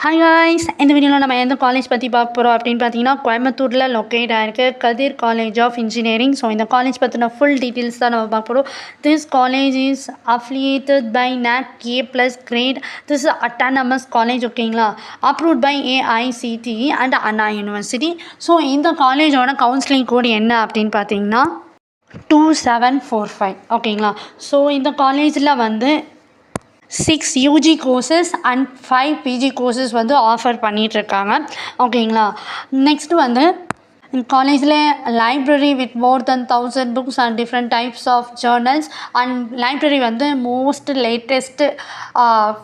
Hi guys, இந்த வீடியோவில் நம்ம எந்த காலேஜ் பற்றி பார்க்க போகிறோம் அப்படின்னு பார்த்தீங்கன்னா கோயம்புத்தூரில் லொக்கேட் ஆகிருக்கு Kathir college of engineering. So இந்த காலேஜ் பற்றின ஃபுல் டீட்டெயில்ஸ் தான் நம்ம பார்க்க போகிறோம். This college is affiliated by NAC A+ grade. This is autonomous college, ஓகேங்களா, approved by AICTE and Anna university. So இந்த காலேஜோட கவுன்சிலிங் கோட் என்ன அப்படின்னு பார்த்தீங்கன்னா 2745, ஓகேங்களா. ஸோ இந்த காலேஜில் வந்து 6 UG courses and 5 PG courses வந்து ஆஃபர் பண்ணிகிட்ருக்காங்க, ஓகேங்களா. நெக்ஸ்ட்டு வந்து காலேஜில் library with more than 1000 books and different types of journals and library வந்து மோஸ்ட் லேட்டஸ்ட்டு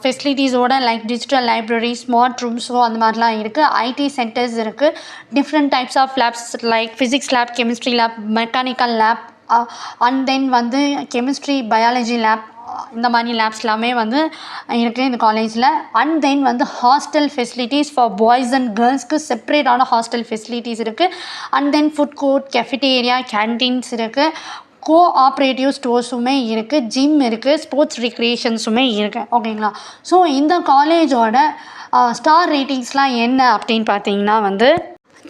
ஃபெசிலிட்டிஸோட லைக் டிஜிட்டல் லைப்ரரி, ஸ்மார்ட் ரூம்ஸோ அந்த மாதிரிலாம் இருக்குது. ஐடி சென்டர்ஸ் இருக்குது. Different types of labs like physics lab, chemistry lab, mechanical lab and then வந்து chemistry, biology lab, இந்த மாதிரி லேப்ஸ் எல்லாமே வந்து இருக்குது இந்த காலேஜில். அண்ட் தென் வந்து hostel facilities for boys and கேர்ள்ஸ்க்கு செப்பரேட்டான ஹாஸ்டல் ஃபெசிலிட்டிஸ் இருக்குது. And then food court, cafeteria, canteens இருக்குது. கோஆப்ரேட்டிவ் ஸ்டோர்ஸுமே இருக்குது. ஜிம் இருக்குது. ஸ்போர்ட்ஸ் ரெக்ரியேஷன்ஸுமே இருக்குது, ஓகேங்களா. ஸோ இந்த காலேஜோட ஸ்டார் ரேட்டிங்ஸ்லாம் என்ன அப்படின்னு பார்த்தீங்கன்னா வந்து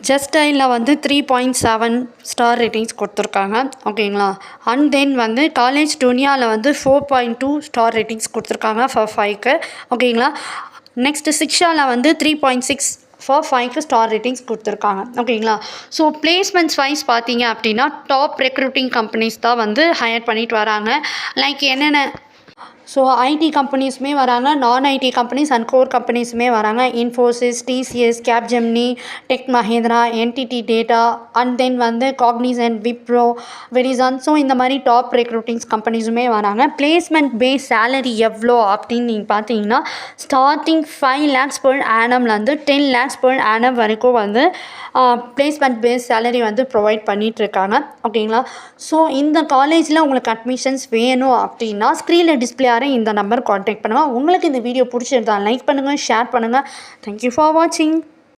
ஜஸ்டைலில் வந்து 3.7 ஸ்டார் ரேட்டிங்ஸ் கொடுத்துருக்காங்க, ஓகேங்களா. அண்ட் தென் வந்து காலேஜ் டுனியாவில் வந்து 4.2 ஸ்டார் ரேட்டிங்ஸ் கொடுத்துருக்காங்க ஃபார் 5க்கு, ஓகேங்களா. நெக்ஸ்ட்டு சிக்ஷாவில் வந்து 3.6 ஃபார் 5க்கு ஸ்டார் ரேட்டிங்ஸ் கொடுத்துருக்காங்க, ஓகேங்களா. ஸோ பிளேஸ்மெண்ட்ஸ் வைஸ் பார்த்தீங்க அப்படின்னா டாப் ரெக்ரூட்டிங் கம்பெனிஸ் தான் வந்து ஹையர் பண்ணிட்டு வராங்க. லைக் என்னென்ன, ஸோ ஐடி கம்பெனிஸுமே வராங்க, நான் ஐடி கம்பெனிஸ் அண்ட் கோர் கம்பெனிஸுமே வராங்க. Infosys, TCS, Capgemini, tech Mahindra, entity data and then வந்து காக்னிசன்ட், விப்ரோ, வெரிசான். ஸோ இந்த மாதிரி டாப் ரெக்ரூட்டிங்ஸ் கம்பெனிஸுமே வராங்க. பிளேஸ்மெண்ட் பேஸ் சேலரி எவ்வளோ அப்படின்னு நீங்கள் பார்த்தீங்கன்னா starting 5 lakhs per annumலேருந்து 10 lakhs per annum வரைக்கும் வந்து பிளேஸ்மெண்ட் பேஸ் சேலரி வந்து ப்ரொவைட் பண்ணிகிட்ருக்காங்க, ஓகேங்களா. ஸோ இந்த காலேஜில் உங்களுக்கு அட்மிஷன்ஸ் வேணும் அப்படின்னா ஸ்க்ரீனில் டிஸ்பிளே இந்த நம்பர் காண்டாக்ட் பண்ணுங்கள். உங்களுக்கு இந்த வீடியோ பிடிச்சிருந்தா லைக் பண்ணுங்கள், ஷேர் பண்ணுங்கள். தேங்க்யூ ஃபார் வாட்சிங்.